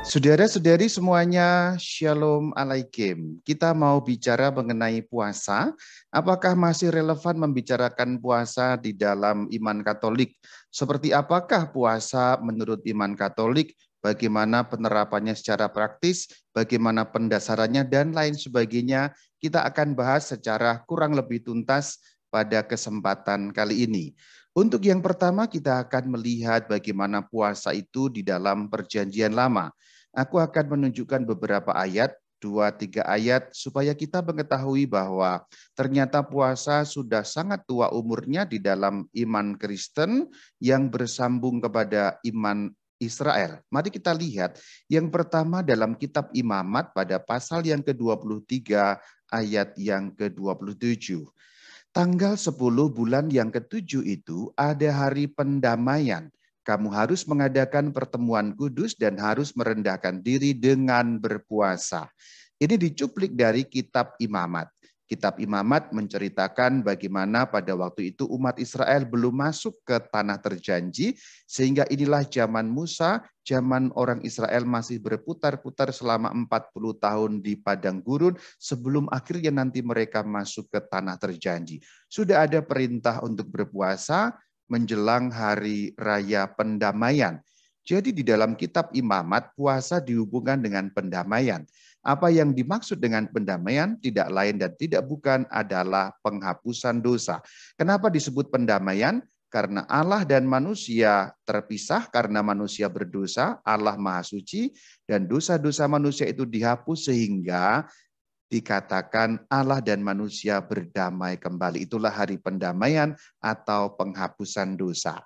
Saudara-saudari semuanya, Shalom Alaikum. Kita mau bicara mengenai puasa. Apakah masih relevan membicarakan puasa di dalam iman Katolik? Seperti apakah puasa menurut iman Katolik? Bagaimana penerapannya secara praktis? Bagaimana pendasarannya dan lain sebagainya? Kita akan bahas secara kurang lebih tuntas pada kesempatan kali ini. Untuk yang pertama kita akan melihat bagaimana puasa itu di dalam Perjanjian Lama. Aku akan menunjukkan beberapa ayat, 2-3 ayat, supaya kita mengetahui bahwa ternyata puasa sudah sangat tua umurnya di dalam iman Kristen yang bersambung kepada iman Israel. Mari kita lihat yang pertama dalam kitab Imamat pada pasal yang ke-23 ayat yang ke-27. Tanggal 10 bulan yang ke-7 itu ada hari pendamaian. Kamu harus mengadakan pertemuan kudus dan harus merendahkan diri dengan berpuasa. Ini dicuplik dari kitab Imamat. Kitab Imamat menceritakan bagaimana pada waktu itu umat Israel belum masuk ke tanah terjanji, sehingga inilah zaman Musa, zaman orang Israel masih berputar-putar selama 40 tahun di padang gurun sebelum akhirnya nanti mereka masuk ke tanah terjanji. Sudah ada perintah untuk berpuasa menjelang hari raya pendamaian. Jadi di dalam kitab Imamat, puasa dihubungkan dengan pendamaian. Apa yang dimaksud dengan pendamaian tidak lain dan tidak bukan adalah penghapusan dosa. Kenapa disebut pendamaian? Karena Allah dan manusia terpisah karena manusia berdosa, Allah Maha Suci, dan dosa-dosa manusia itu dihapus sehingga dikatakan Allah dan manusia berdamai kembali. Itulah hari pendamaian atau penghapusan dosa.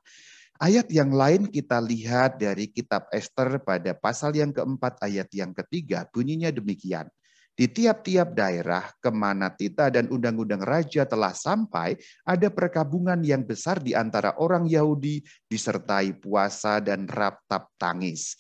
Ayat yang lain kita lihat dari kitab Ester pada pasal yang keempat ayat yang ketiga. Bunyinya demikian. Di tiap-tiap daerah kemana titah dan undang-undang raja telah sampai, ada perkabungan yang besar di antara orang Yahudi disertai puasa dan ratap tangis.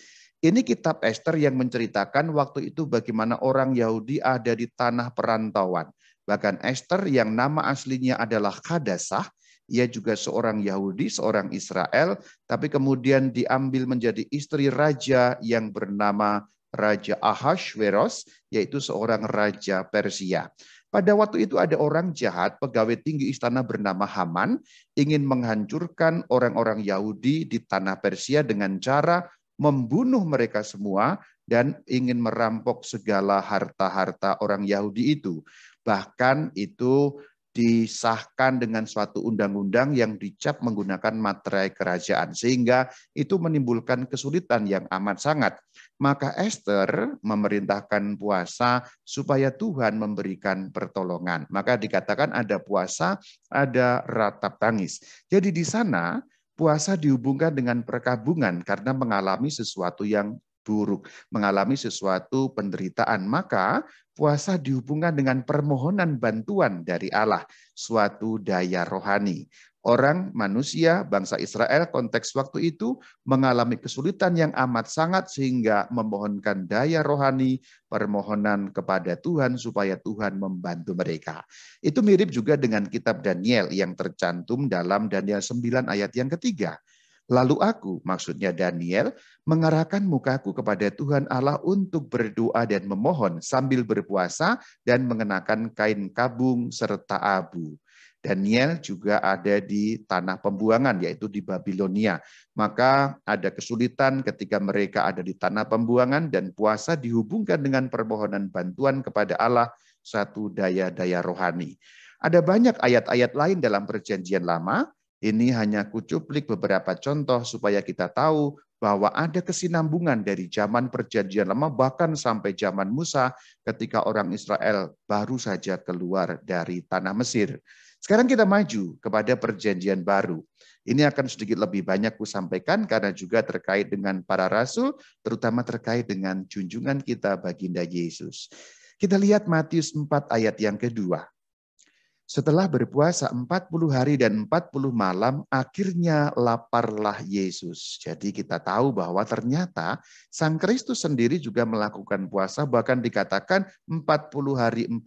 Ini kitab Ester yang menceritakan waktu itu bagaimana orang Yahudi ada di tanah perantauan. Bahkan Ester yang nama aslinya adalah Hadasah, ia juga seorang Yahudi, seorang Israel, tapi kemudian diambil menjadi istri raja yang bernama Raja Ahasveros, yaitu seorang raja Persia. Pada waktu itu ada orang jahat, pegawai tinggi istana bernama Haman, ingin menghancurkan orang-orang Yahudi di tanah Persia dengan cara membunuh mereka semua dan ingin merampok segala harta-harta orang Yahudi itu. Bahkan itu disahkan dengan suatu undang-undang yang dicap menggunakan materai kerajaan. Sehingga itu menimbulkan kesulitan yang amat sangat. Maka Ester memerintahkan puasa supaya Tuhan memberikan pertolongan. Maka dikatakan ada puasa, ada ratap tangis. Jadi di sana puasa dihubungkan dengan perkabungan karena mengalami sesuatu yang buruk, mengalami sesuatu penderitaan. Maka puasa dihubungkan dengan permohonan bantuan dari Allah, suatu daya rohani. Orang manusia, bangsa Israel konteks waktu itu mengalami kesulitan yang amat sangat sehingga memohonkan daya rohani, permohonan kepada Tuhan supaya Tuhan membantu mereka. Itu mirip juga dengan kitab Daniel yang tercantum dalam Daniel 9 ayat yang ketiga. Lalu aku, maksudnya Daniel, mengarahkan mukaku kepada Tuhan Allah untuk berdoa dan memohon sambil berpuasa dan mengenakan kain kabung serta abu. Daniel juga ada di tanah pembuangan, yaitu di Babilonia. Maka ada kesulitan ketika mereka ada di tanah pembuangan dan puasa dihubungkan dengan permohonan bantuan kepada Allah, satu daya-daya rohani. Ada banyak ayat-ayat lain dalam Perjanjian Lama. Ini hanya kucuplik beberapa contoh supaya kita tahu bahwa ada kesinambungan dari zaman Perjanjian Lama bahkan sampai zaman Musa ketika orang Israel baru saja keluar dari tanah Mesir. Sekarang kita maju kepada Perjanjian Baru. Ini akan sedikit lebih banyak kusampaikan karena juga terkait dengan para rasul, terutama terkait dengan junjungan kita baginda Yesus. Kita lihat Matius 4 ayat yang kedua. Setelah berpuasa 40 hari dan 40 malam, akhirnya laparlah Yesus. Jadi kita tahu bahwa ternyata Sang Kristus sendiri juga melakukan puasa, bahkan dikatakan 40 hari 40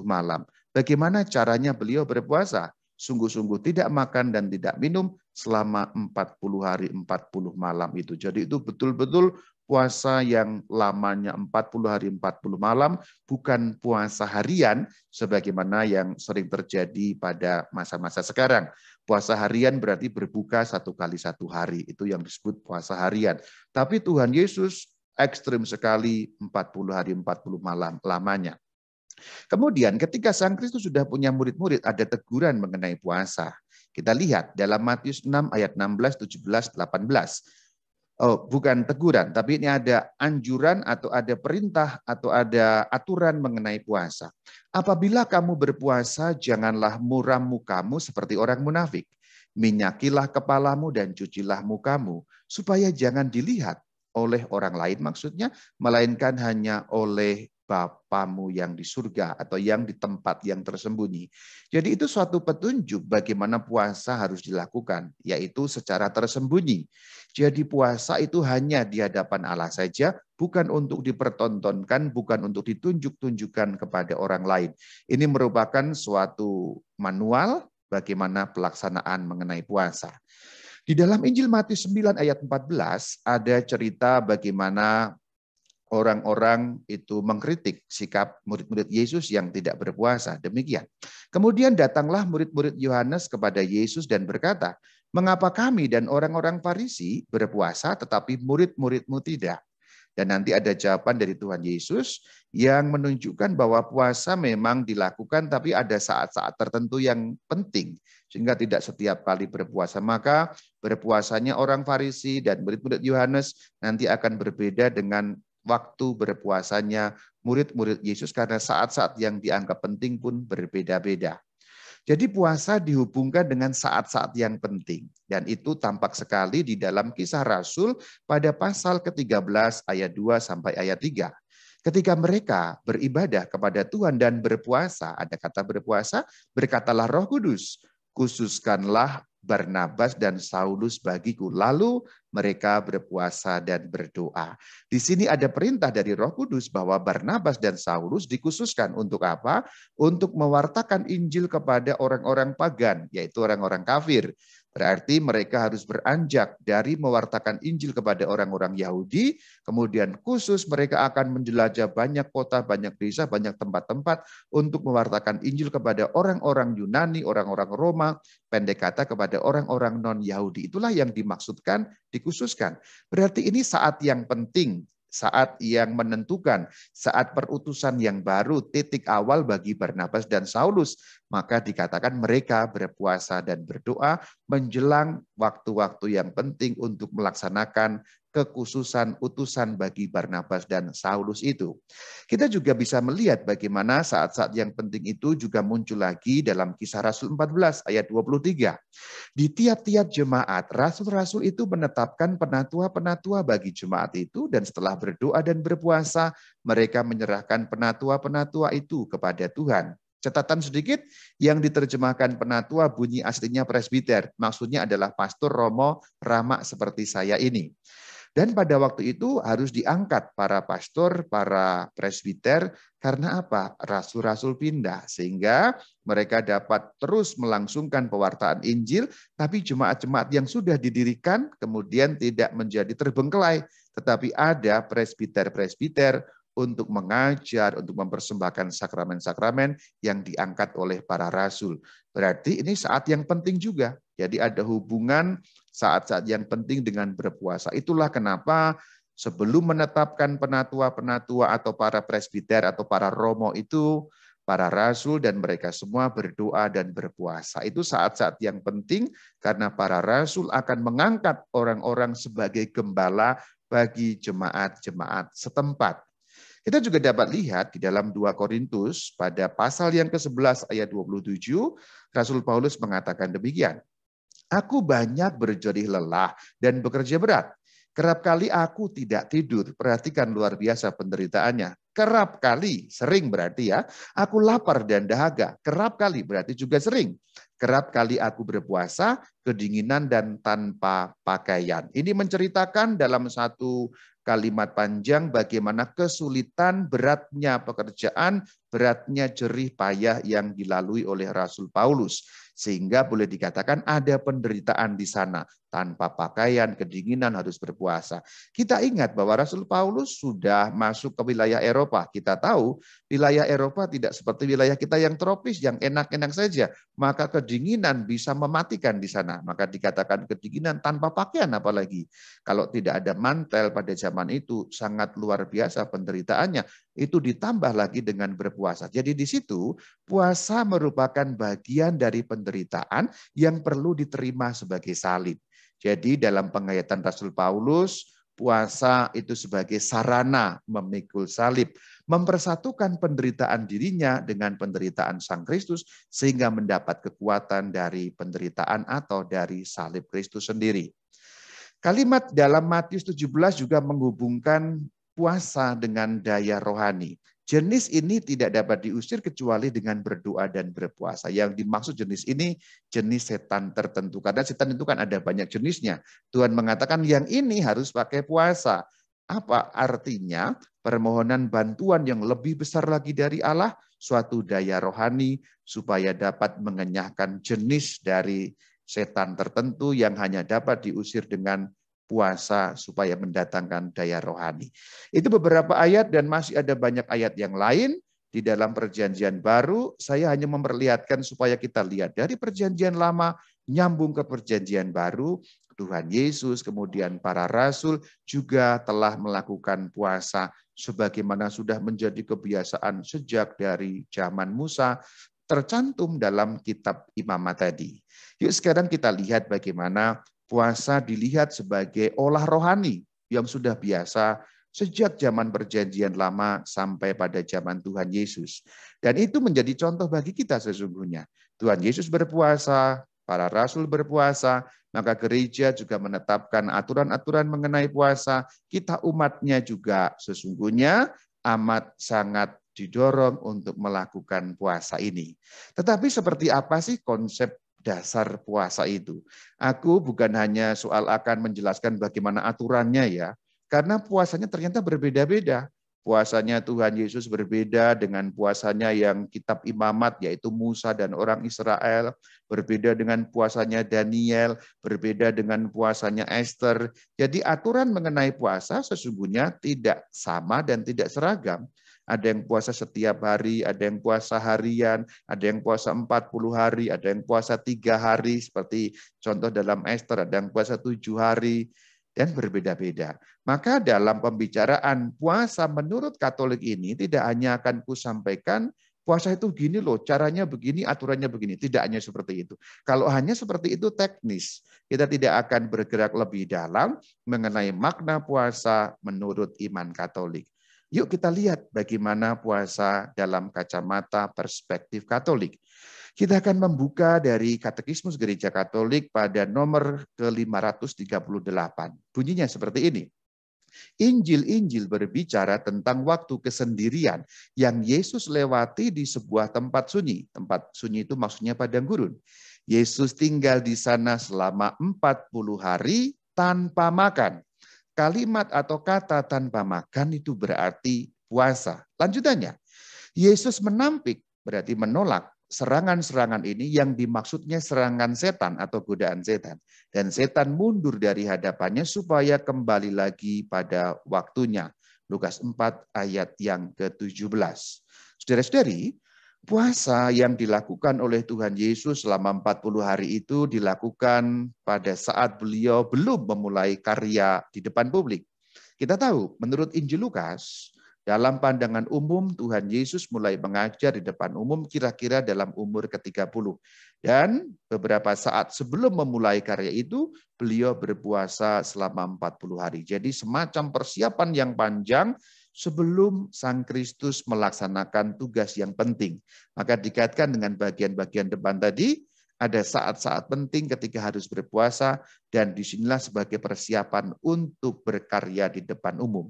malam. Bagaimana caranya beliau berpuasa? Sungguh-sungguh tidak makan dan tidak minum selama 40 hari 40 malam itu. Jadi itu betul-betul puasa yang lamanya 40 hari 40 malam, bukan puasa harian sebagaimana yang sering terjadi pada masa-masa sekarang. Puasa harian berarti berbuka 1 kali 1 hari, itu yang disebut puasa harian. Tapi Tuhan Yesus ekstrim sekali 40 hari 40 malam lamanya. Kemudian ketika Sang Kristus sudah punya murid-murid, ada teguran mengenai puasa. Kita lihat dalam Matius 6 ayat 16, 17, 18. Oh, bukan teguran, tapi ini ada anjuran atau ada perintah atau ada aturan mengenai puasa. Apabila kamu berpuasa, janganlah muram mukamu seperti orang munafik. Minyakilah kepalamu dan cucilah mukamu, supaya jangan dilihat oleh orang lain maksudnya, melainkan hanya oleh Bapamu yang di surga atau yang di tempat yang tersembunyi. Jadi itu suatu petunjuk bagaimana puasa harus dilakukan, yaitu secara tersembunyi. Jadi puasa itu hanya di hadapan Allah saja, bukan untuk dipertontonkan, bukan untuk ditunjuk-tunjukkan kepada orang lain. Ini merupakan suatu manual bagaimana pelaksanaan mengenai puasa. Di dalam Injil Matius 9 ayat 14 ada cerita bagaimana orang-orang itu mengkritik sikap murid-murid Yesus yang tidak berpuasa. Demikian. Kemudian datanglah murid-murid Yohanes kepada Yesus dan berkata, "Mengapa kami dan orang-orang Farisi berpuasa tetapi murid-muridmu tidak?" Dan nanti ada jawaban dari Tuhan Yesus yang menunjukkan bahwa puasa memang dilakukan tapi ada saat-saat tertentu yang penting. Sehingga tidak setiap kali berpuasa. Maka berpuasanya orang Farisi dan murid-murid Yohanes nanti akan berbeda dengan waktu berpuasanya murid-murid Yesus karena saat-saat yang dianggap penting pun berbeda-beda. Jadi puasa dihubungkan dengan saat-saat yang penting. Dan itu tampak sekali di dalam Kisah Rasul pada pasal ke-13 ayat 2 sampai ayat 3. Ketika mereka beribadah kepada Tuhan dan berpuasa, ada kata berpuasa, berkatalah Roh Kudus, khususkanlah Barnabas dan Saulus bagiku. Lalu mereka berpuasa dan berdoa. Di sini ada perintah dari Roh Kudus bahwa Barnabas dan Saulus dikhususkan untuk apa? Untuk mewartakan Injil kepada orang-orang pagan, yaitu orang-orang kafir. Berarti mereka harus beranjak dari mewartakan Injil kepada orang-orang Yahudi, kemudian khusus mereka akan menjelajah banyak kota, banyak desa, banyak tempat-tempat untuk mewartakan Injil kepada orang-orang Yunani, orang-orang Roma, pendek kata kepada orang-orang non-Yahudi. Itulah yang dimaksudkan dikhususkan. Berarti ini saat yang penting, saat yang menentukan, saat perutusan yang baru, titik awal bagi Barnabas dan Saulus. Maka dikatakan mereka berpuasa dan berdoa menjelang waktu-waktu yang penting untuk melaksanakan kekhususan utusan bagi Barnabas dan Saulus itu. Kita juga bisa melihat bagaimana saat-saat yang penting itu juga muncul lagi dalam Kisah Rasul 14 ayat 23. Di tiap-tiap jemaat, rasul-rasul itu menetapkan penatua-penatua bagi jemaat itu, dan setelah berdoa dan berpuasa, mereka menyerahkan penatua-penatua itu kepada Tuhan. Catatan sedikit, yang diterjemahkan penatua bunyi aslinya presbiter. Maksudnya adalah pastor, romo, rama seperti saya ini. Dan pada waktu itu harus diangkat para pastor, para presbiter, karena apa? Rasul-rasul pindah, sehingga mereka dapat terus melangsungkan pewartaan Injil, tapi jemaat-jemaat yang sudah didirikan kemudian tidak menjadi terbengkelai, tetapi ada presbiter-presbiter untuk mengajar, untuk mempersembahkan sakramen-sakramen yang diangkat oleh para rasul. Berarti ini saat yang penting juga. Jadi ada hubungan saat-saat yang penting dengan berpuasa. Itulah kenapa sebelum menetapkan penatua-penatua atau para presbiter atau para romo itu, para rasul dan mereka semua berdoa dan berpuasa. Itu saat-saat yang penting karena para rasul akan mengangkat orang-orang sebagai gembala bagi jemaat-jemaat setempat. Kita juga dapat lihat di dalam 2 Korintus pada pasal yang ke-11 ayat 27, Rasul Paulus mengatakan demikian. Aku banyak berjerih lelah dan bekerja berat. Kerap kali aku tidak tidur. Perhatikan luar biasa penderitaannya. Kerap kali, sering berarti ya. Aku lapar dan dahaga. Kerap kali berarti juga sering. Kerap kali aku berpuasa, kedinginan dan tanpa pakaian. Ini menceritakan dalam satu kalimat panjang bagaimana kesulitan, beratnya pekerjaan, beratnya jerih payah yang dilalui oleh Rasul Paulus. Sehingga boleh dikatakan ada penderitaan di sana. tanpa pakaian, kedinginan harus berpuasa. Kita ingat bahwa Rasul Paulus sudah masuk ke wilayah Eropa. Kita tahu wilayah Eropa tidak seperti wilayah kita yang tropis, yang enak-enak saja. Maka kedinginan bisa mematikan di sana. Maka dikatakan kedinginan tanpa pakaian apalagi. Kalau tidak ada mantel pada zaman itu sangat luar biasa penderitaannya. Itu ditambah lagi dengan berpuasa. Jadi di situ puasa merupakan bagian dari penderitaan yang perlu diterima sebagai salib. Jadi dalam penghayatan Rasul Paulus, puasa itu sebagai sarana memikul salib, mempersatukan penderitaan dirinya dengan penderitaan Sang Kristus sehingga mendapat kekuatan dari penderitaan atau dari salib Kristus sendiri. Kalimat dalam Matius 17 juga menghubungkan puasa dengan daya rohani. Jenis ini tidak dapat diusir kecuali dengan berdoa dan berpuasa. Yang dimaksud jenis ini jenis setan tertentu. Karena setan itu kan ada banyak jenisnya. Tuhan mengatakan yang ini harus pakai puasa. Apa artinya? Permohonan bantuan yang lebih besar lagi dari Allah, suatu daya rohani supaya dapat mengenyahkan jenis dari setan tertentu yang hanya dapat diusir dengan puasa supaya mendatangkan daya rohani. Itu beberapa ayat dan masih ada banyak ayat yang lain di dalam Perjanjian Baru. Saya hanya memperlihatkan supaya kita lihat dari Perjanjian Lama nyambung ke Perjanjian Baru. Tuhan Yesus kemudian para rasul juga telah melakukan puasa sebagaimana sudah menjadi kebiasaan sejak dari zaman Musa, tercantum dalam kitab Imamat tadi. Yuk sekarang kita lihat bagaimana puasa dilihat sebagai olah rohani yang sudah biasa sejak zaman Perjanjian Lama sampai pada zaman Tuhan Yesus. Dan itu menjadi contoh bagi kita sesungguhnya. Tuhan Yesus berpuasa, para rasul berpuasa, maka gereja juga menetapkan aturan-aturan mengenai puasa. Kita umatnya juga sesungguhnya amat sangat didorong untuk melakukan puasa ini. Tetapi seperti apa sih konsep dasar puasa itu? Aku bukan hanya soal akan menjelaskan bagaimana aturannya ya, karena puasanya ternyata berbeda-beda. Puasanya Tuhan Yesus berbeda dengan puasanya yang kitab Imamat, yaitu Musa dan orang Israel. Berbeda dengan puasanya Daniel, berbeda dengan puasanya Esther. Jadi aturan mengenai puasa sesungguhnya tidak sama dan tidak seragam. Ada yang puasa setiap hari, ada yang puasa harian, ada yang puasa 40 hari, ada yang puasa 3 hari, seperti contoh dalam Esther, ada yang puasa 7 hari, dan berbeda-beda. Maka dalam pembicaraan puasa menurut Katolik ini tidak hanya akan kusampaikan puasa itu gini loh, caranya begini, aturannya begini. Tidak hanya seperti itu. Kalau hanya seperti itu teknis, kita tidak akan bergerak lebih dalam mengenai makna puasa menurut iman Katolik. Yuk kita lihat bagaimana puasa dalam kacamata perspektif Katolik. Kita akan membuka dari Katekismus Gereja Katolik pada nomor ke-538. Bunyinya seperti ini. Injil-Injil berbicara tentang waktu kesendirian yang Yesus lewati di sebuah tempat sunyi. Tempat sunyi itu maksudnya padang gurun. Yesus tinggal di sana selama 40 hari tanpa makan. Kalimat atau kata tanpa makan itu berarti puasa. Lanjutannya, Yesus menampik, berarti menolak serangan-serangan ini yang dimaksudnya serangan setan atau godaan setan. Dan setan mundur dari hadapannya supaya kembali lagi pada waktunya. Lukas 4 ayat yang ke-17. Saudara-saudari, puasa yang dilakukan oleh Tuhan Yesus selama 40 hari itu dilakukan pada saat beliau belum memulai karya di depan publik. Kita tahu, menurut Injil Lukas, dalam pandangan umum Tuhan Yesus mulai mengajar di depan umum kira-kira dalam umur ke-30. Dan beberapa saat sebelum memulai karya itu, beliau berpuasa selama 40 hari. Jadi semacam persiapan yang panjang sebelum Sang Kristus melaksanakan tugas yang penting. Maka dikaitkan dengan bagian-bagian depan tadi, ada saat-saat penting ketika harus berpuasa, dan disinilah sebagai persiapan untuk berkarya di depan umum.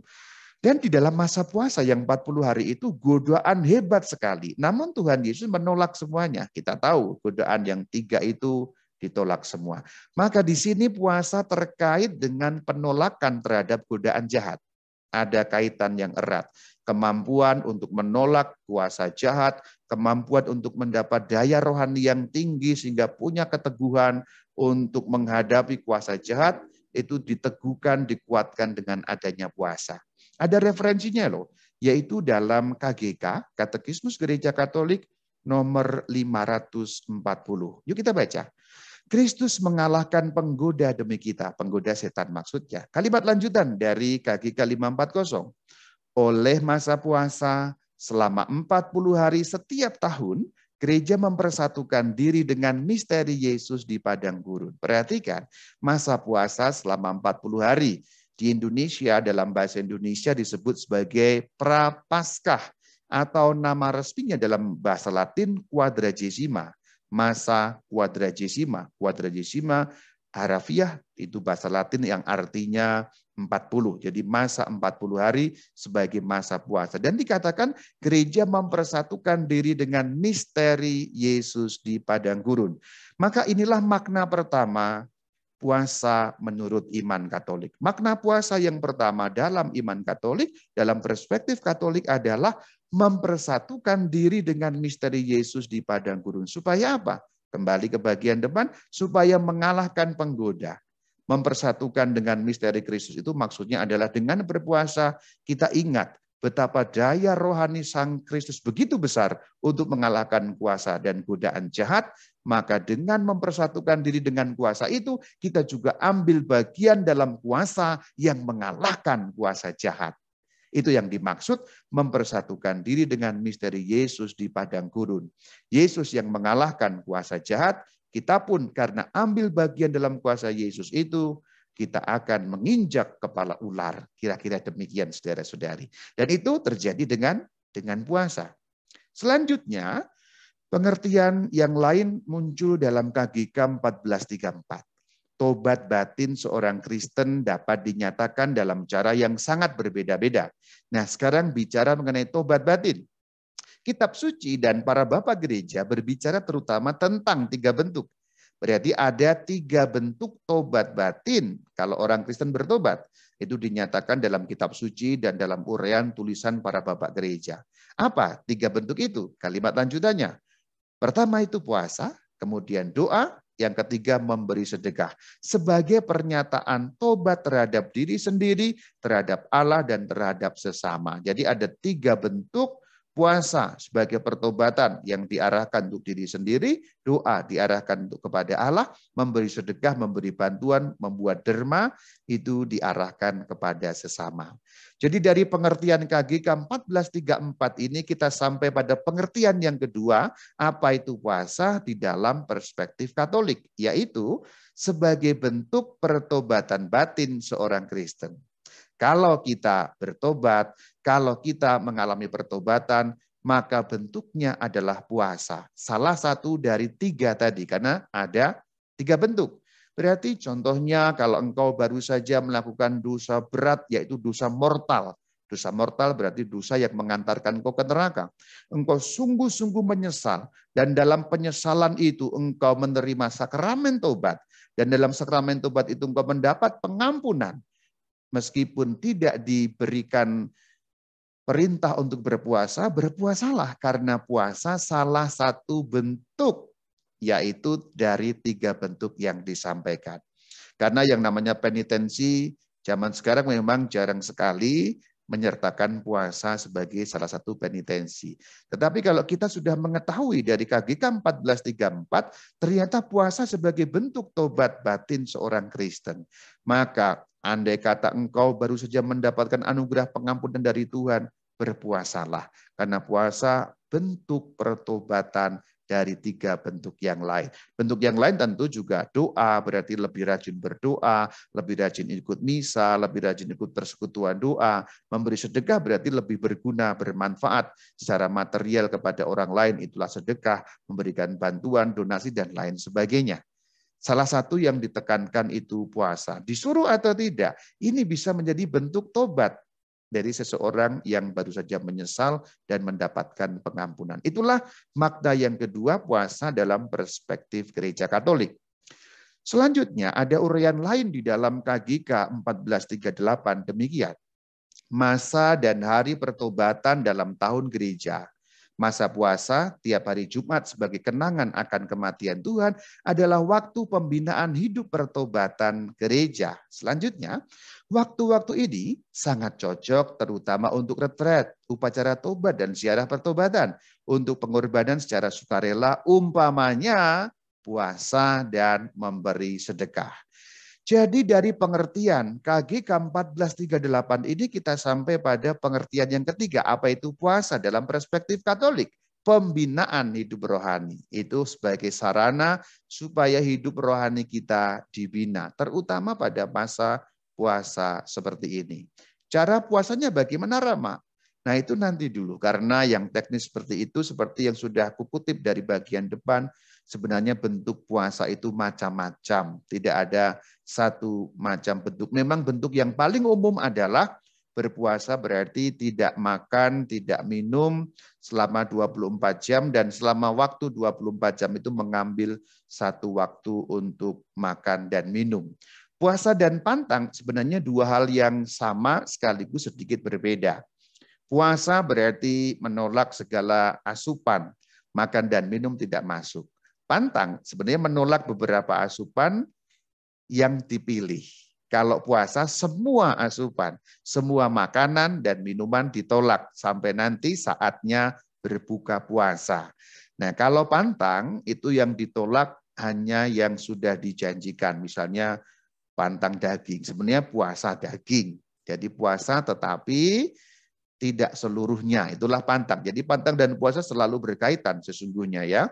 Dan di dalam masa puasa yang 40 hari itu godaan hebat sekali. Namun Tuhan Yesus menolak semuanya. Kita tahu godaan yang 3 itu ditolak semua. Maka di sini puasa terkait dengan penolakan terhadap godaan jahat. Ada kaitan yang erat. Kemampuan untuk menolak kuasa jahat, kemampuan untuk mendapat daya rohani yang tinggi sehingga punya keteguhan, untuk menghadapi kuasa jahat itu diteguhkan, dikuatkan dengan adanya puasa. Ada referensinya loh, yaitu dalam KGK, Katekismus Gereja Katolik nomor 540. Yuk kita baca. Kristus mengalahkan penggoda demi kita, penggoda setan maksudnya. Kalimat lanjutan dari KGK 540. Oleh masa puasa selama 40 hari setiap tahun, gereja mempersatukan diri dengan misteri Yesus di padang gurun. Perhatikan, masa puasa selama 40 hari. Di Indonesia, dalam bahasa Indonesia disebut sebagai Prapaskah, atau nama resminya dalam bahasa Latin Quadragesima. Masa Quadragesima. Quadragesima harafiah itu bahasa Latin yang artinya 40. Jadi masa 40 hari sebagai masa puasa. Dan dikatakan gereja mempersatukan diri dengan misteri Yesus di padang gurun. Maka inilah makna pertama puasa menurut iman Katolik. Makna puasa yang pertama dalam iman Katolik, dalam perspektif Katolik adalah mempersatukan diri dengan misteri Yesus di padang gurun. Supaya apa? Kembali ke bagian depan, supaya mengalahkan penggoda. Mempersatukan dengan misteri Kristus itu maksudnya adalah dengan berpuasa kita ingat betapa daya rohani Sang Kristus begitu besar untuk mengalahkan kuasa dan godaan jahat. Maka dengan mempersatukan diri dengan kuasa itu, kita juga ambil bagian dalam kuasa yang mengalahkan kuasa jahat. Itu yang dimaksud mempersatukan diri dengan misteri Yesus di padang gurun. Yesus yang mengalahkan kuasa jahat, kita pun karena ambil bagian dalam kuasa Yesus itu, kita akan menginjak kepala ular. Kira-kira demikian saudara-saudari. Dan itu terjadi dengan puasa. Selanjutnya, pengertian yang lain muncul dalam KGK 1434. Tobat batin seorang Kristen dapat dinyatakan dalam cara yang sangat berbeda-beda. Nah, sekarang bicara mengenai tobat batin. Kitab suci dan para bapak gereja berbicara terutama tentang 3 bentuk. Berarti ada 3 bentuk tobat batin kalau orang Kristen bertobat. Itu dinyatakan dalam kitab suci dan dalam uraian tulisan para bapak gereja. Apa 3 bentuk itu? Kalimat lanjutannya. Pertama itu puasa, kemudian doa, yang ketiga memberi sedekah. Sebagai pernyataan tobat terhadap diri sendiri, terhadap Allah, dan terhadap sesama. Jadi ada 3 bentuk puasa sebagai pertobatan yang diarahkan untuk diri sendiri, doa diarahkan untuk kepada Allah, memberi sedekah, memberi bantuan, membuat derma, itu diarahkan kepada sesama. Jadi dari pengertian KGK 1434 ini kita sampai pada pengertian yang kedua, apa itu puasa di dalam perspektif Katolik, yaitu sebagai bentuk pertobatan batin seorang Kristen. Kalau kita bertobat, kalau kita mengalami pertobatan, maka bentuknya adalah puasa. Salah satu dari 3 tadi, karena ada 3 bentuk. Berarti contohnya kalau engkau baru saja melakukan dosa berat, yaitu dosa mortal. Dosa mortal berarti dosa yang mengantarkan engkau ke neraka. Engkau sungguh-sungguh menyesal, dan dalam penyesalan itu engkau menerima sakramen tobat. Dan dalam sakramen tobat itu engkau mendapat pengampunan. Meskipun tidak diberikan perintah untuk berpuasa, berpuasalah karena puasa salah satu bentuk, yaitu dari 3 bentuk yang disampaikan. Karena yang namanya penitensi zaman sekarang memang jarang sekali menyertakan puasa sebagai salah satu penitensi. Tetapi kalau kita sudah mengetahui dari KGK 1434, ternyata puasa sebagai bentuk tobat batin seorang Kristen. Maka andai kata engkau baru saja mendapatkan anugerah pengampunan dari Tuhan, berpuasalah. Karena puasa bentuk pertobatan dari 3 bentuk yang lain. Bentuk yang lain tentu juga doa, berarti lebih rajin berdoa, lebih rajin ikut misa, lebih rajin ikut persekutuan doa. Memberi sedekah berarti lebih berguna, bermanfaat secara material kepada orang lain, itulah sedekah, memberikan bantuan, donasi, dan lain sebagainya. Salah satu yang ditekankan itu puasa. Disuruh atau tidak, ini bisa menjadi bentuk tobat dari seseorang yang baru saja menyesal dan mendapatkan pengampunan. Itulah makna yang kedua puasa dalam perspektif Gereja Katolik. Selanjutnya ada uraian lain di dalam KGK 1438 demikian. Masa dan hari pertobatan dalam tahun gereja. Masa puasa tiap hari Jumat sebagai kenangan akan kematian Tuhan adalah waktu pembinaan hidup pertobatan gereja. Selanjutnya, waktu-waktu ini sangat cocok terutama untuk retret, upacara tobat dan ziarah pertobatan, untuk pengorbanan secara sukarela, umpamanya puasa dan memberi sedekah. Jadi dari pengertian KGK 1438 ini kita sampai pada pengertian yang ketiga. Apa itu puasa dalam perspektif Katolik? Pembinaan hidup rohani. Itu sebagai sarana supaya hidup rohani kita dibina. Terutama pada masa puasa seperti ini. Cara puasanya bagaimana, Rama? Nah itu nanti dulu. Karena yang teknis seperti itu, seperti yang sudah aku kutip dari bagian depan, sebenarnya bentuk puasa itu macam-macam. Tidak ada satu macam bentuk. Memang bentuk yang paling umum adalah berpuasa berarti tidak makan, tidak minum selama 24 jam dan selama waktu 24 jam itu mengambil satu waktu untuk makan dan minum. Puasa dan pantang sebenarnya dua hal yang sama sekaligus sedikit berbeda. Puasa berarti menolak segala asupan, makan dan minum tidak masuk. Pantang sebenarnya menolak beberapa asupan yang dipilih. Kalau puasa semua asupan, semua makanan dan minuman ditolak sampai nanti saatnya berbuka puasa. Nah, kalau pantang itu yang ditolak hanya yang sudah dijanjikan. Misalnya pantang daging, sebenarnya puasa daging. Jadi puasa tetapi tidak seluruhnya, itulah pantang. Jadi pantang dan puasa selalu berkaitan sesungguhnya ya.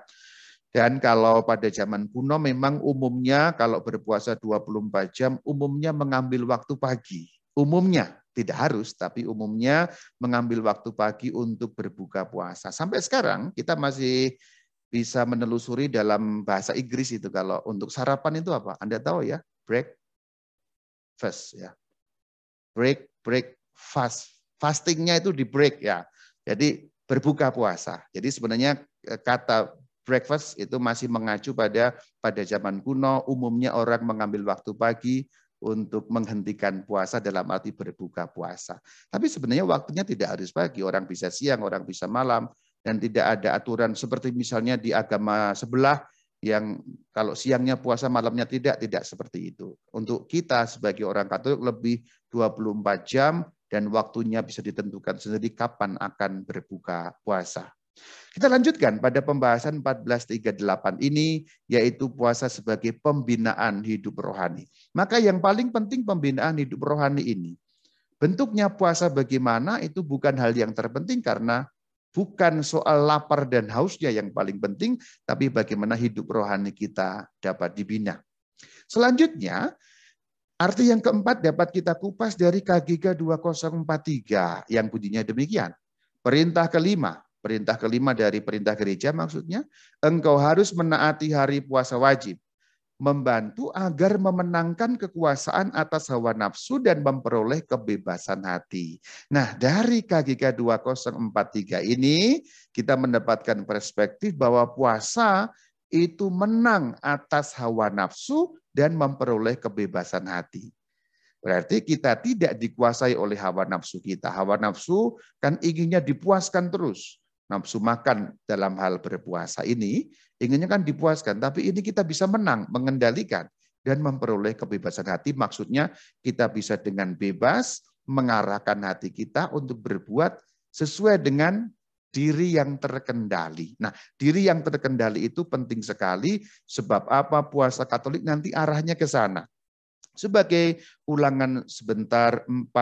Dan kalau pada zaman kuno memang umumnya kalau berpuasa 24 jam umumnya mengambil waktu pagi. Umumnya, tidak harus, tapi umumnya mengambil waktu pagi untuk berbuka puasa. Sampai sekarang kita masih bisa menelusuri dalam bahasa Inggris itu kalau untuk sarapan itu apa? Anda tahu ya? Breakfast ya. Break, fast. Fastingnya itu di break ya. Jadi berbuka puasa. Jadi sebenarnya kata breakfast itu masih mengacu pada zaman kuno, umumnya orang mengambil waktu pagi untuk menghentikan puasa dalam arti berbuka puasa. Tapi sebenarnya waktunya tidak harus pagi, orang bisa siang, orang bisa malam, dan tidak ada aturan seperti misalnya di agama sebelah yang kalau siangnya puasa malamnya tidak seperti itu. Untuk kita sebagai orang Katolik lebih 24 jam dan waktunya bisa ditentukan sendiri kapan akan berbuka puasa. Kita lanjutkan pada pembahasan 1438 ini, yaitu puasa sebagai pembinaan hidup rohani. Maka yang paling penting pembinaan hidup rohani ini. Bentuknya puasa bagaimana itu bukan hal yang terpenting karena bukan soal lapar dan hausnya yang paling penting, tapi bagaimana hidup rohani kita dapat dibina. Selanjutnya, arti yang keempat dapat kita kupas dari KGK 2043 yang bunyinya demikian. Perintah kelima dari perintah gereja maksudnya, engkau harus menaati hari puasa wajib, membantu agar memenangkan kekuasaan atas hawa nafsu dan memperoleh kebebasan hati. Nah, dari KGK 2043 ini kita mendapatkan perspektif bahwa puasa itu menang atas hawa nafsu dan memperoleh kebebasan hati. Berarti kita tidak dikuasai oleh hawa nafsu kita. Hawa nafsu kan inginnya dipuaskan terus. Nafsu makan dalam hal berpuasa ini inginnya kan dipuaskan, tapi ini kita bisa menang, mengendalikan dan memperoleh kebebasan hati. Maksudnya kita bisa dengan bebas mengarahkan hati kita untuk berbuat sesuai dengan diri yang terkendali. Nah, diri yang terkendali itu penting sekali, sebab apa? Puasa Katolik nanti arahnya ke sana. Sebagai ulangan sebentar, 4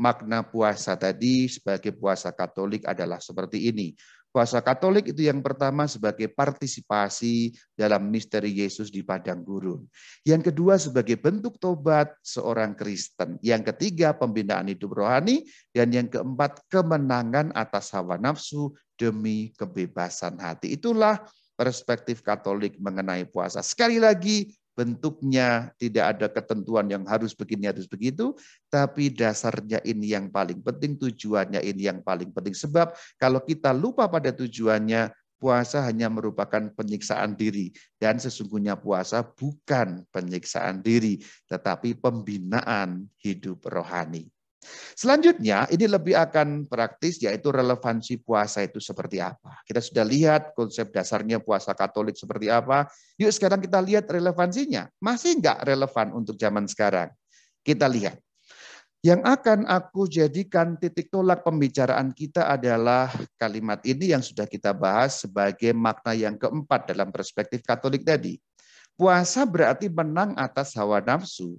makna puasa tadi sebagai puasa Katolik adalah seperti ini. Puasa Katolik itu yang pertama sebagai partisipasi dalam misteri Yesus di padang gurun. Yang kedua sebagai bentuk tobat seorang Kristen. Yang ketiga pembinaan hidup rohani. Dan yang keempat kemenangan atas hawa nafsu demi kebebasan hati. Itulah perspektif Katolik mengenai puasa. Sekali lagi, bentuknya tidak ada ketentuan yang harus begini, harus begitu, tapi dasarnya ini yang paling penting, tujuannya ini yang paling penting. Sebab kalau kita lupa pada tujuannya, puasa hanya merupakan penyiksaan diri. Dan sesungguhnya puasa bukan penyiksaan diri, tetapi pembinaan hidup rohani. Selanjutnya, ini lebih akan praktis, yaitu relevansi puasa itu seperti apa. Kita sudah lihat konsep dasarnya puasa Katolik seperti apa. Yuk sekarang kita lihat relevansinya. Masih nggak relevan untuk zaman sekarang? Kita lihat. Yang akan aku jadikan titik tolak pembicaraan kita adalah kalimat ini yang sudah kita bahas sebagai makna yang keempat dalam perspektif Katolik tadi. Puasa berarti menang atas hawa nafsu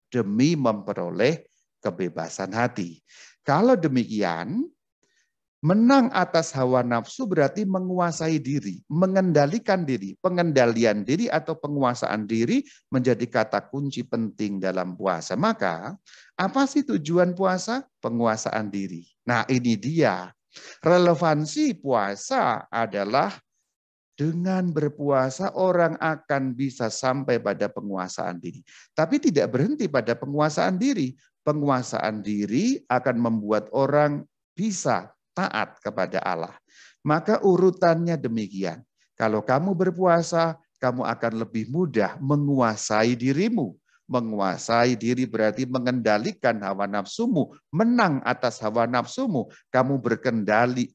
demi memperoleh kebebasan hati. Kalau demikian, menang atas hawa nafsu berarti menguasai diri, mengendalikan diri. Pengendalian diri atau penguasaan diri menjadi kata kunci penting dalam puasa. Maka, apa sih tujuan puasa? Penguasaan diri. Nah, ini dia. Relevansi puasa adalah dengan berpuasa orang akan bisa sampai pada penguasaan diri. Tapi tidak berhenti pada penguasaan diri. Penguasaan diri akan membuat orang bisa taat kepada Allah. Maka urutannya demikian. Kalau kamu berpuasa, kamu akan lebih mudah menguasai dirimu. Menguasai diri berarti mengendalikan hawa nafsumu, menang atas hawa nafsumu. Kamu berkendali,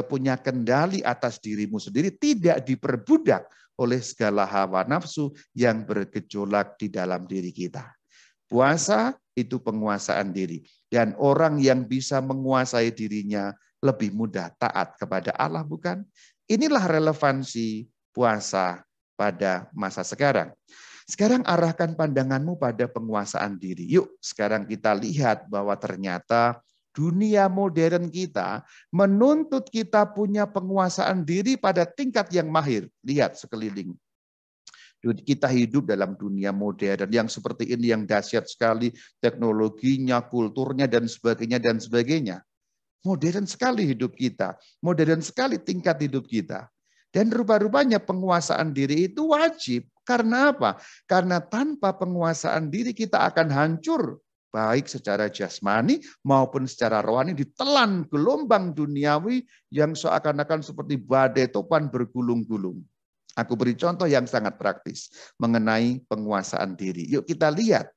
punya kendali atas dirimu sendiri, tidak diperbudak oleh segala hawa nafsu yang bergejolak di dalam diri kita. Puasa itu penguasaan diri. Dan orang yang bisa menguasai dirinya lebih mudah taat kepada Allah, bukan? Inilah relevansi puasa pada masa sekarang. Sekarang arahkan pandanganmu pada penguasaan diri. Yuk, sekarang kita lihat bahwa ternyata dunia modern kita menuntut kita punya penguasaan diri pada tingkat yang mahir. Lihat sekeliling. Kita hidup dalam dunia modern yang seperti ini, yang dahsyat sekali teknologinya, kulturnya, dan sebagainya, dan sebagainya. Modern sekali hidup kita, modern sekali tingkat hidup kita. Dan rupa-rupanya penguasaan diri itu wajib. Karena apa? Karena tanpa penguasaan diri kita akan hancur. Baik secara jasmani maupun secara rohani, ditelan gelombang duniawi yang seakan-akan seperti badai topan bergulung-gulung. Aku beri contoh yang sangat praktis mengenai penguasaan diri. Yuk kita lihat.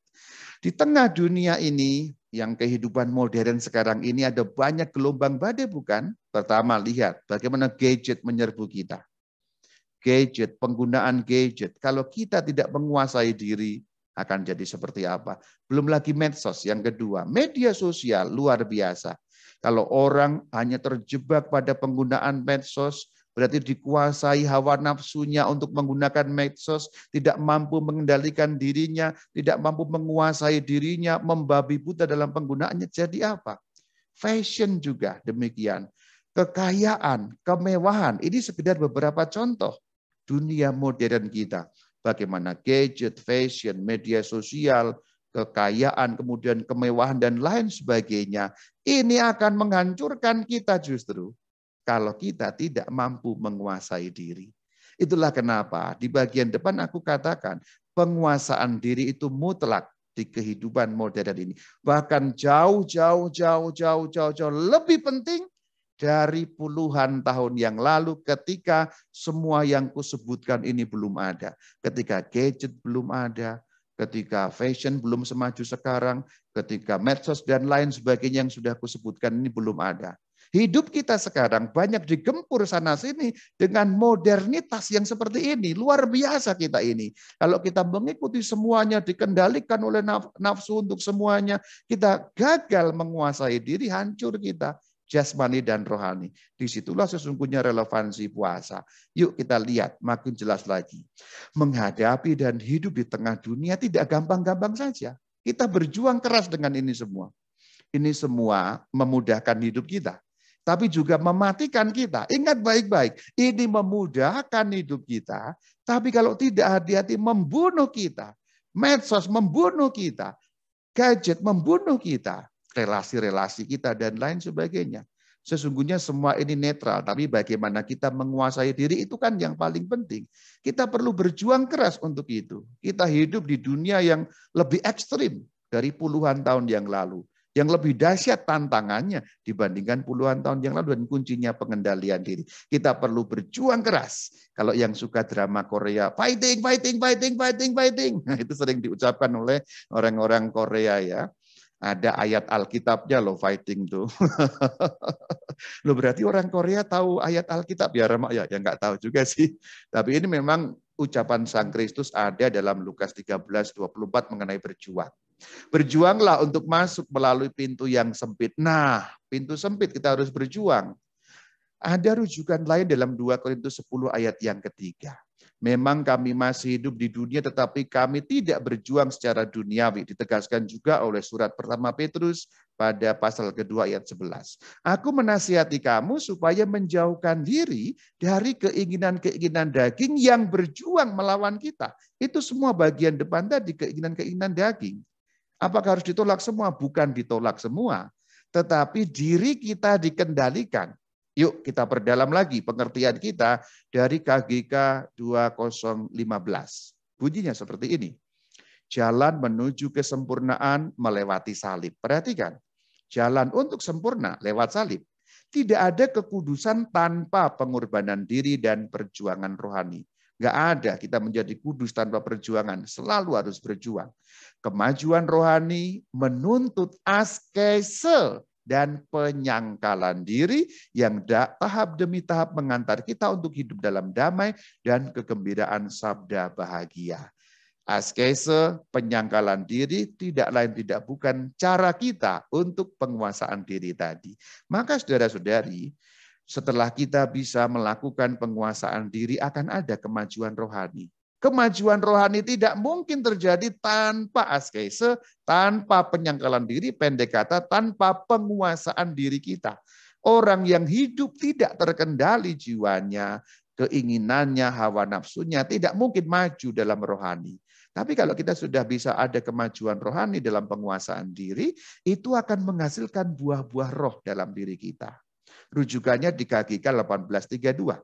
Di tengah dunia ini, yang kehidupan modern sekarang ini ada banyak gelombang badai, bukan? Pertama, lihat bagaimana gadget menyerbu kita. Gadget, penggunaan gadget. Kalau kita tidak menguasai diri, akan jadi seperti apa? Belum lagi medsos. Yang kedua, media sosial luar biasa. Kalau orang hanya terjebak pada penggunaan medsos, berarti dikuasai hawa nafsunya untuk menggunakan medsos, tidak mampu mengendalikan dirinya, tidak mampu menguasai dirinya, membabi buta dalam penggunaannya. Jadi apa? Fashion juga demikian. Kekayaan, kemewahan, ini sekedar beberapa contoh dunia modern kita. Bagaimana gadget, fashion, media sosial, kekayaan, kemudian kemewahan, dan lain sebagainya. Ini akan menghancurkan kita justru kalau kita tidak mampu menguasai diri. Itulah kenapa di bagian depan aku katakan penguasaan diri itu mutlak di kehidupan modern ini. Bahkan jauh lebih penting dari puluhan tahun yang lalu ketika semua yang kusebutkan ini belum ada. Ketika gadget belum ada, ketika fashion belum semaju sekarang, ketika medsos dan lain sebagainya yang sudah kusebutkan ini belum ada. Hidup kita sekarang banyak digempur sana-sini dengan modernitas yang seperti ini. Luar biasa kita ini. Kalau kita mengikuti semuanya, dikendalikan oleh nafsu untuk semuanya, kita gagal menguasai diri, hancur kita. Jasmani dan rohani. Disitulah sesungguhnya relevansi puasa. Yuk kita lihat makin jelas lagi. Menghadapi dan hidup di tengah dunia tidak gampang-gampang saja. Kita berjuang keras dengan ini semua. Ini semua memudahkan hidup kita. Tapi juga mematikan kita. Ingat baik-baik, ini memudahkan hidup kita. Tapi kalau tidak hati-hati membunuh kita. Medsos membunuh kita. Gadget membunuh kita. Relasi-relasi kita dan lain sebagainya. Sesungguhnya semua ini netral, tapi bagaimana kita menguasai diri itu kan yang paling penting. Kita perlu berjuang keras untuk itu. Kita hidup di dunia yang lebih ekstrim dari puluhan tahun yang lalu. Yang lebih dahsyat tantangannya dibandingkan puluhan tahun yang lalu, dan kuncinya pengendalian diri. Kita perlu berjuang keras. Kalau yang suka drama Korea, fighting, fighting, fighting, fighting, fighting. Nah, itu sering diucapkan oleh orang-orang Korea ya. Ada ayat Alkitabnya loh fighting tuh. Loh berarti orang Korea tahu ayat Alkitab ya Rama? Ya nggak tahu juga sih. Tapi ini memang ucapan Sang Kristus ada dalam Lukas 13:24 mengenai berjuang. Berjuanglah untuk masuk melalui pintu yang sempit. Nah, pintu sempit kita harus berjuang. Ada rujukan lain dalam 2 Korintus 10 ayat yang ketiga. Memang kami masih hidup di dunia tetapi kami tidak berjuang secara duniawi. Ditegaskan juga oleh surat pertama Petrus pada pasal kedua ayat 11. Aku menasihati kamu supaya menjauhkan diri dari keinginan-keinginan daging yang berjuang melawan kita. Itu semua bagian depan tadi, keinginan-keinginan daging. Apakah harus ditolak semua? Bukan ditolak semua. Tetapi diri kita dikendalikan. Yuk kita perdalam lagi pengertian kita dari KGK 2015. Bunyinya seperti ini. Jalan menuju kesempurnaan melewati salib. Perhatikan, jalan untuk sempurna lewat salib. Tidak ada kekudusan tanpa pengorbanan diri dan perjuangan rohani. Enggak ada kita menjadi kudus tanpa perjuangan, selalu harus berjuang. Kemajuan rohani menuntut askese dan penyangkalan diri yang tahap demi tahap mengantar kita untuk hidup dalam damai dan kegembiraan sabda bahagia. Askese, penyangkalan diri, tidak lain tidak bukan cara kita untuk penguasaan diri tadi. Maka saudara-saudari, setelah kita bisa melakukan penguasaan diri akan ada kemajuan rohani. Kemajuan rohani tidak mungkin terjadi tanpa askese, tanpa penyangkalan diri, pendek kata, tanpa penguasaan diri kita. Orang yang hidup tidak terkendali jiwanya, keinginannya, hawa nafsunya, tidak mungkin maju dalam rohani. Tapi kalau kita sudah bisa ada kemajuan rohani dalam penguasaan diri, itu akan menghasilkan buah-buah roh dalam diri kita. Rujukannya di KGK 18:32.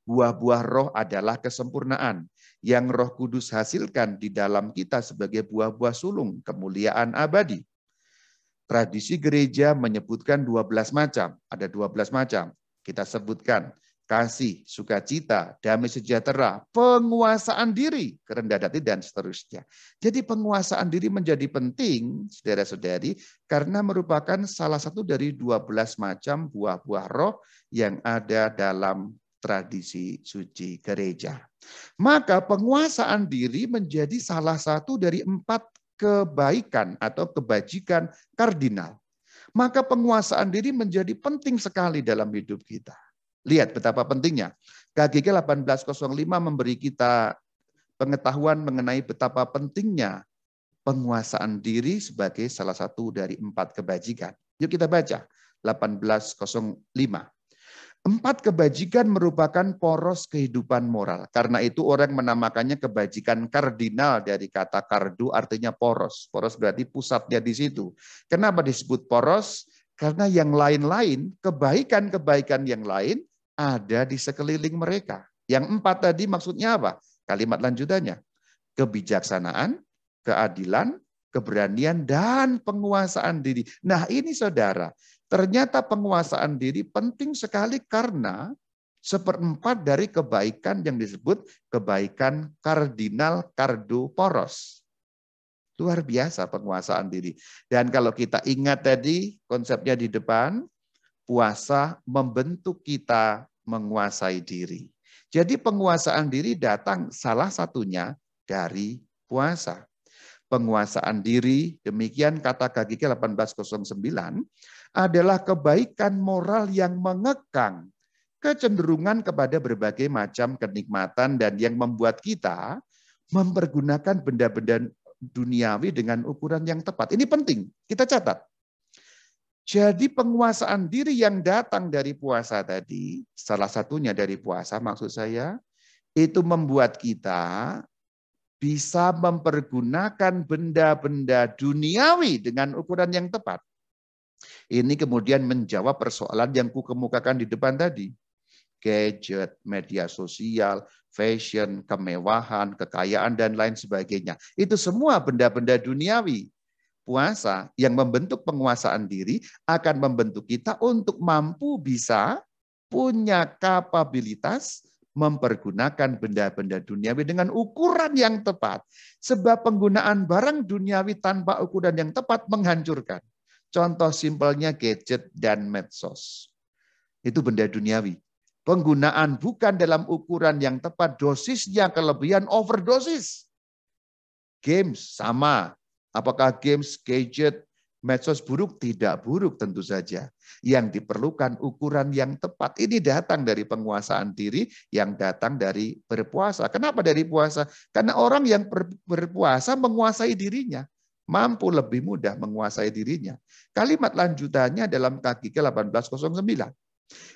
Buah-buah roh adalah kesempurnaan yang Roh Kudus hasilkan di dalam kita sebagai buah-buah sulung kemuliaan abadi. Tradisi gereja menyebutkan 12 macam, ada 12 macam. Kita sebutkan kasih, sukacita, damai sejahtera, penguasaan diri, kerendahan hati, dan seterusnya. Jadi penguasaan diri menjadi penting, saudara-saudari, karena merupakan salah satu dari 12 macam buah-buah roh yang ada dalam tradisi suci gereja. Maka penguasaan diri menjadi salah satu dari 4 kebaikan atau kebajikan kardinal. Maka penguasaan diri menjadi penting sekali dalam hidup kita. Lihat betapa pentingnya. KGK 1805 memberi kita pengetahuan mengenai betapa pentingnya penguasaan diri sebagai salah satu dari 4 kebajikan. Yuk kita baca 1805. 4 kebajikan merupakan poros kehidupan moral. Karena itu orang menamakannya kebajikan kardinal dari kata kardu artinya poros. Poros berarti pusatnya di situ. Kenapa disebut poros? Karena yang lain-lain, kebaikan-kebaikan yang lain ada di sekeliling mereka. Yang 4 tadi maksudnya apa? Kalimat lanjutannya. Kebijaksanaan, keadilan, keberanian, dan penguasaan diri. Nah ini saudara, ternyata penguasaan diri penting sekali karena 1/4 dari kebaikan yang disebut kebaikan kardinal kardo poros. Luar biasa penguasaan diri. Dan kalau kita ingat tadi konsepnya di depan, puasa membentuk kita menguasai diri. Jadi penguasaan diri datang salah satunya dari puasa. Penguasaan diri, demikian kata KGK 1809, adalah kebaikan moral yang mengekang kecenderungan kepada berbagai macam kenikmatan dan yang membuat kita mempergunakan benda-benda duniawi dengan ukuran yang tepat. Ini penting, kita catat. Jadi penguasaan diri yang datang dari puasa tadi, salah satunya dari puasa maksud saya, itu membuat kita bisa mempergunakan benda-benda duniawi dengan ukuran yang tepat. Ini kemudian menjawab persoalan yang kukemukakan di depan tadi. Gadget, media sosial, fashion, kemewahan, kekayaan, dan lain sebagainya. Itu semua benda-benda duniawi. Puasa yang membentuk penguasaan diri akan membentuk kita untuk mampu bisa punya kapabilitas mempergunakan benda-benda duniawi dengan ukuran yang tepat. Sebab penggunaan barang duniawi tanpa ukuran yang tepat menghancurkan. Contoh simpelnya gadget dan medsos. Itu benda duniawi. Penggunaan bukan dalam ukuran yang tepat, dosisnya kelebihan, overdosis. Games sama. Apakah games, gadget, medsos buruk? Tidak buruk tentu saja. Yang diperlukan ukuran yang tepat. Ini datang dari penguasaan diri, yang datang dari berpuasa. Kenapa dari puasa? Karena orang yang berpuasa menguasai dirinya. Mampu lebih mudah menguasai dirinya. Kalimat lanjutannya dalam KGK 1809.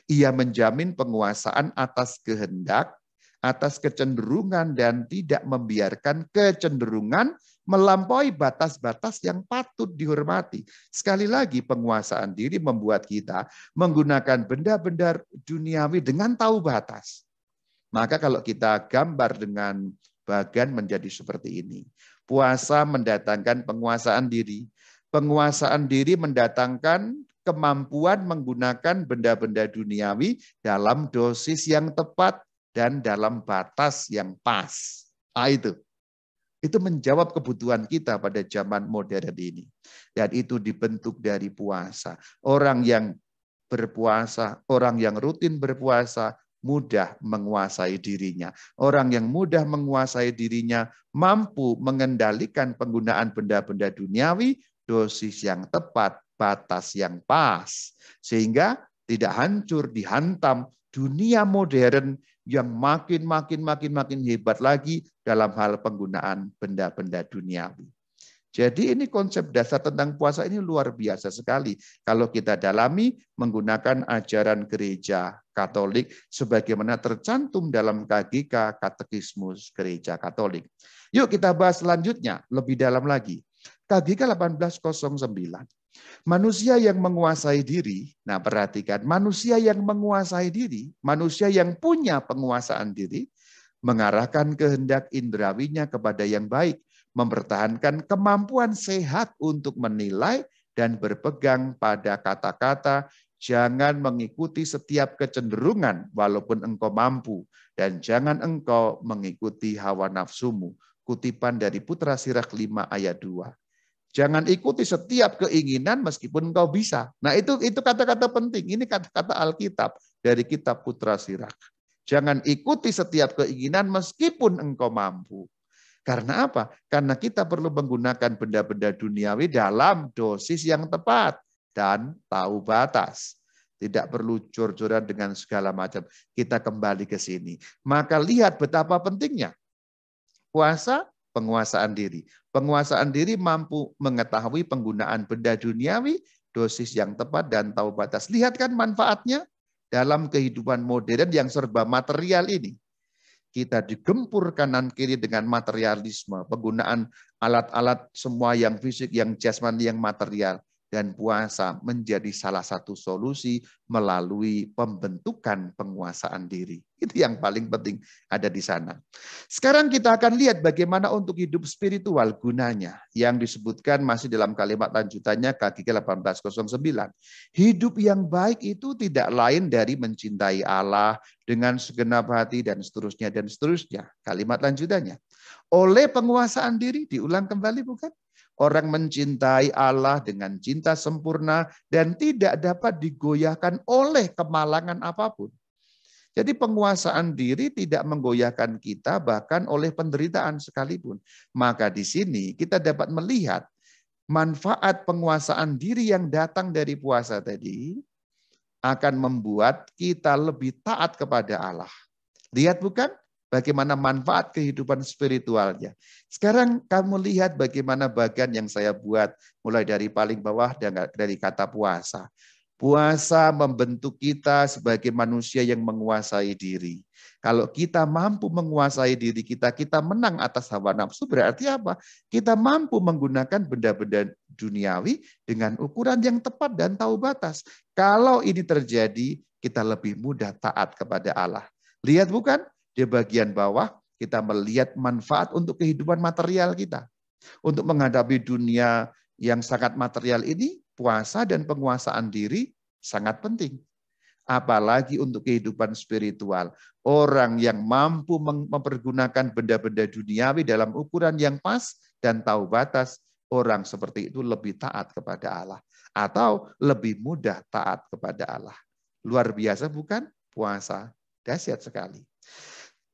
Ia menjamin penguasaan atas kehendak, atas kecenderungan, dan tidak membiarkan kecenderungan melampaui batas-batas yang patut dihormati. Sekali lagi, penguasaan diri membuat kita menggunakan benda-benda duniawi dengan tahu batas. Maka kalau kita gambar dengan bagan menjadi seperti ini. Puasa mendatangkan penguasaan diri. Penguasaan diri mendatangkan kemampuan menggunakan benda-benda duniawi dalam dosis yang tepat dan dalam batas yang pas. Itu menjawab kebutuhan kita pada zaman modern ini. Dan itu dibentuk dari puasa. Orang yang berpuasa, orang yang rutin berpuasa, mudah menguasai dirinya. Orang yang mudah menguasai dirinya mampu mengendalikan penggunaan benda-benda duniawi, dosis yang tepat, batas yang pas. Sehingga tidak hancur, dihantam dunia modern yang makin hebat lagi dalam hal penggunaan benda-benda duniawi. Jadi ini konsep dasar tentang puasa ini luar biasa sekali. Kalau kita dalami menggunakan ajaran gereja Katolik sebagaimana tercantum dalam KGK Katekismus Gereja Katolik. Yuk kita bahas selanjutnya, lebih dalam lagi. KGK 1809. Manusia yang menguasai diri, nah perhatikan, manusia yang menguasai diri, manusia yang punya penguasaan diri, mengarahkan kehendak indrawinya kepada yang baik, mempertahankan kemampuan sehat untuk menilai dan berpegang pada kata-kata, jangan mengikuti setiap kecenderungan walaupun engkau mampu, dan jangan engkau mengikuti hawa nafsumu. Kutipan dari Putra Sirak 5 ayat 2. Jangan ikuti setiap keinginan meskipun engkau bisa. Nah itu kata-kata penting. Ini kata-kata Alkitab dari kitab Putra Sirak. Jangan ikuti setiap keinginan meskipun engkau mampu. Karena apa? Karena kita perlu menggunakan benda-benda duniawi dalam dosis yang tepat dan tahu batas. Tidak perlu jor-joran dengan segala macam. Kita kembali ke sini. Maka lihat betapa pentingnya puasa, penguasaan diri. Penguasaan diri mampu mengetahui penggunaan benda duniawi, dosis yang tepat dan tahu batas. Lihat kan manfaatnya dalam kehidupan modern yang serba material ini. Kita digempur kanan kiri dengan materialisme, penggunaan alat-alat semua yang fisik, yang jasmani, yang material. Dan puasa menjadi salah satu solusi melalui pembentukan penguasaan diri. Itu yang paling penting ada di sana. Sekarang kita akan lihat bagaimana untuk hidup spiritual gunanya. Yang disebutkan masih dalam kalimat lanjutannya KGK 1809. Hidup yang baik itu tidak lain dari mencintai Allah dengan segenap hati dan seterusnya dan seterusnya. Kalimat lanjutannya. Oleh penguasaan diri, diulang kembali bukan? Orang mencintai Allah dengan cinta sempurna dan tidak dapat digoyahkan oleh kemalangan apapun. Jadi penguasaan diri tidak menggoyahkan kita bahkan oleh penderitaan sekalipun. Maka di sini kita dapat melihat manfaat penguasaan diri yang datang dari puasa tadi akan membuat kita lebih taat kepada Allah. Lihat bukan? Bagaimana manfaat kehidupan spiritualnya. Sekarang kamu lihat bagaimana bagian yang saya buat mulai dari paling bawah dan dari kata puasa. Puasa membentuk kita sebagai manusia yang menguasai diri. Kalau kita mampu menguasai diri kita, kita menang atas hawa nafsu, berarti apa? Kita mampu menggunakan benda-benda duniawi dengan ukuran yang tepat dan tahu batas. Kalau ini terjadi, kita lebih mudah taat kepada Allah. Lihat bukan? Di bagian bawah kita melihat manfaat untuk kehidupan material kita. Untuk menghadapi dunia yang sangat material ini, puasa dan penguasaan diri sangat penting. apalagi untuk kehidupan spiritual. Orang yang mampu mempergunakan benda-benda duniawi dalam ukuran yang pas dan tahu batas, orang seperti itu lebih taat kepada Allah atau lebih mudah taat kepada Allah. Luar biasa bukan? Puasa dahsyat sekali.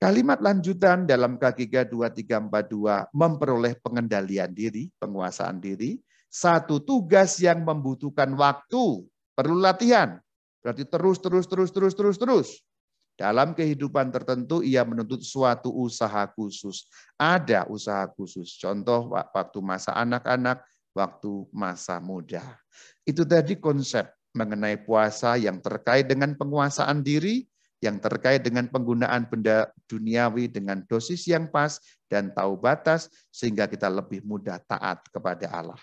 Kalimat lanjutan dalam KGK 2342 memperoleh pengendalian diri, penguasaan diri, satu tugas yang membutuhkan waktu, perlu latihan. Berarti terus. Dalam kehidupan tertentu ia menuntut suatu usaha khusus. Ada usaha khusus. Contoh waktu masa anak-anak, waktu masa muda. Itu tadi konsep mengenai puasa yang terkait dengan penguasaan diri, yang terkait dengan penggunaan benda duniawi dengan dosis yang pas dan tahu batas, sehingga kita lebih mudah taat kepada Allah.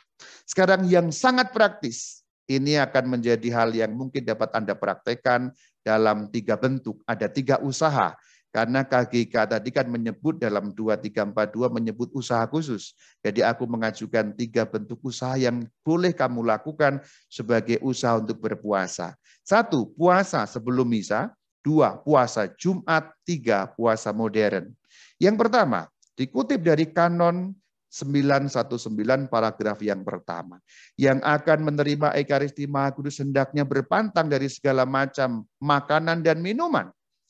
Sekarang yang sangat praktis, ini akan menjadi hal yang mungkin dapat Anda praktekkan dalam 3 bentuk. Ada 3 usaha. Karena KGK tadi kan menyebut dalam 2342 menyebut usaha khusus. Jadi aku mengajukan 3 bentuk usaha yang boleh kamu lakukan sebagai usaha untuk berpuasa. 1, puasa sebelum misa. 2, puasa Jumat. 3, puasa modern. Yang pertama, dikutip dari Kanon 919 paragraf yang pertama. Yang akan menerima Ekaristi Maha Kudus hendaknya berpantang dari segala macam makanan dan minuman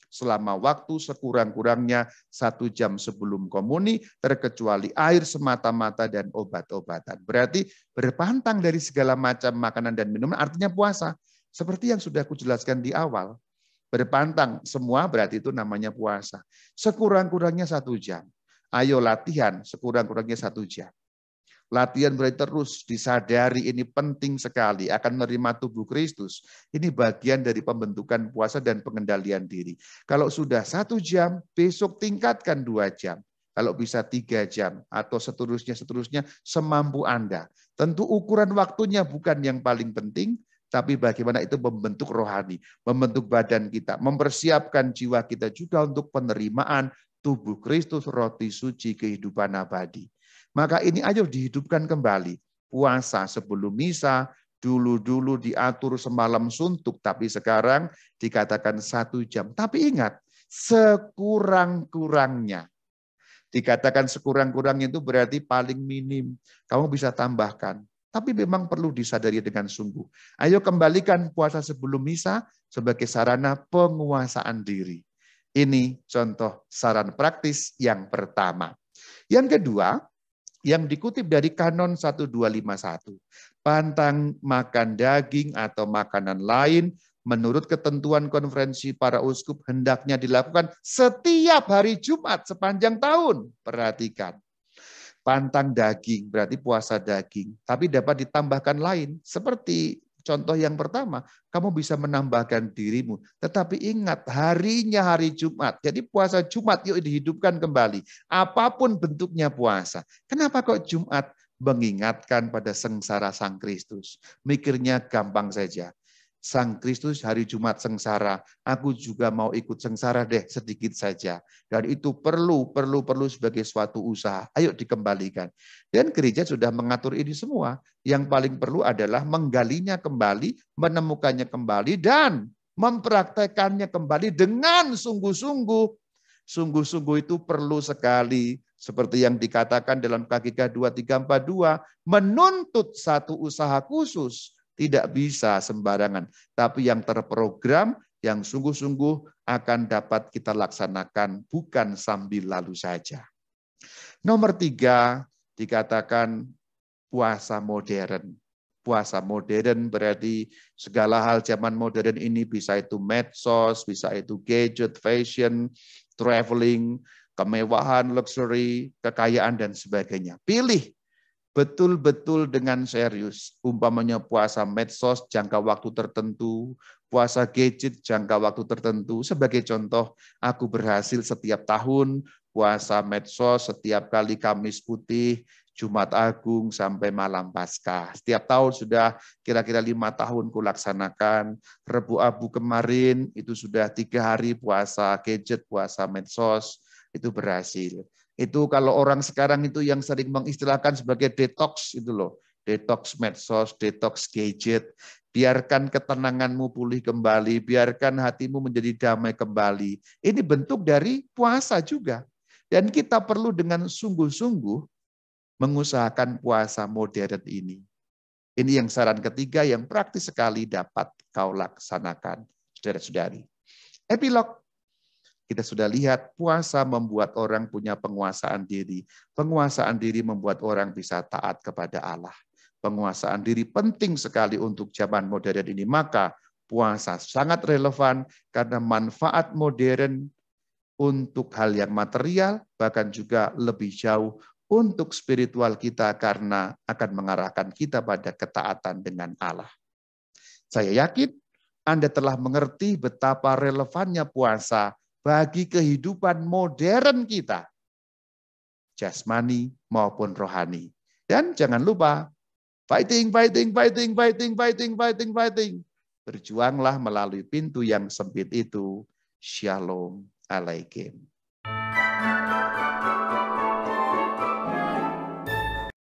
selama waktu sekurang-kurangnya 1 jam sebelum komuni, terkecuali air semata-mata dan obat-obatan. Berarti berpantang dari segala macam makanan dan minuman artinya puasa. Seperti yang sudah aku jelaskan di awal. Berpantang semua berarti itu namanya puasa. Sekurang-kurangnya 1 jam. Ayo latihan sekurang-kurangnya 1 jam. Latihan berarti terus disadari ini penting sekali akan menerima tubuh Kristus. Ini bagian dari pembentukan puasa dan pengendalian diri. Kalau sudah 1 jam, besok tingkatkan 2 jam. Kalau bisa 3 jam atau seterusnya semampu Anda. Tentu ukuran waktunya bukan yang paling penting, tapi bagaimana itu membentuk rohani, membentuk badan kita, mempersiapkan jiwa kita juga untuk penerimaan tubuh Kristus, roti suci kehidupan abadi. Maka ini ayo dihidupkan kembali. Puasa sebelum misa, dulu diatur semalam suntuk, tapi sekarang dikatakan 1 jam. Tapi ingat, sekurang-kurangnya. Dikatakan sekurang-kurangnya itu berarti paling minim. Kamu bisa tambahkan. Tapi memang perlu disadari dengan sungguh. Ayo kembalikan puasa sebelum misa sebagai sarana penguasaan diri. Ini contoh saran praktis yang pertama. Yang kedua, yang dikutip dari Kanon 1251. Pantang makan daging atau makanan lain menurut ketentuan konferensi para uskup hendaknya dilakukan setiap hari Jumat sepanjang tahun. Perhatikan. Pantang daging berarti puasa daging, tapi dapat ditambahkan lain seperti contoh yang pertama, kamu bisa menambahkan dirimu. Tetapi ingat, harinya hari Jumat. Jadi puasa Jumat yuk dihidupkan kembali. Apapun bentuknya puasa. Kenapa kok Jumat? Mengingatkan pada sengsara Sang Kristus. Mikirnya gampang saja. Sang Kristus hari Jumat sengsara, aku juga mau ikut sengsara deh sedikit saja. Dan itu perlu sebagai suatu usaha. Ayo dikembalikan. Dan gereja sudah mengatur ini semua. Yang paling perlu adalah menggalinya kembali, menemukannya kembali, dan mempraktekannya kembali dengan sungguh-sungguh. Sungguh-sungguh itu perlu sekali. Seperti yang dikatakan dalam KGK 2342, menuntut satu usaha khusus. Tidak bisa sembarangan, tapi yang terprogram, yang sungguh-sungguh akan dapat kita laksanakan, bukan sambil lalu saja. Nomor 3, dikatakan puasa modern. Puasa modern berarti segala hal zaman modern ini, bisa itu medsos, bisa itu gadget, fashion, traveling, kemewahan, luxury, kekayaan, dan sebagainya. Pilih betul-betul dengan serius. Umpamanya puasa medsos jangka waktu tertentu, puasa gadget jangka waktu tertentu. Sebagai contoh, aku berhasil setiap tahun puasa medsos setiap kali Kamis Putih, Jumat Agung sampai malam Paskah. Setiap tahun sudah kira-kira 5 tahun kulaksanakan. Rebu Abu kemarin itu sudah 3 hari puasa gadget, puasa medsos, itu berhasil. Itu kalau orang sekarang itu yang sering mengistilahkan sebagai detox itu loh. Detox medsos, detox gadget. Biarkan ketenanganmu pulih kembali, biarkan hatimu menjadi damai kembali. Ini bentuk dari puasa juga. Dan kita perlu dengan sungguh-sungguh mengusahakan puasa modern ini. Ini yang saran ketiga yang praktis sekali dapat kau laksanakan, saudara-saudari. Epilog. Kita sudah lihat puasa membuat orang punya penguasaan diri. Penguasaan diri membuat orang bisa taat kepada Allah. Penguasaan diri penting sekali untuk zaman modern ini. Maka puasa sangat relevan karena manfaat modern untuk hal yang material, bahkan juga lebih jauh untuk spiritual kita karena akan mengarahkan kita pada ketaatan dengan Allah. Saya yakin Anda telah mengerti betapa relevannya puasa bagi kehidupan modern kita, jasmani maupun rohani. Dan jangan lupa, fighting. Berjuanglah melalui pintu yang sempit itu. Shalom Alaikum.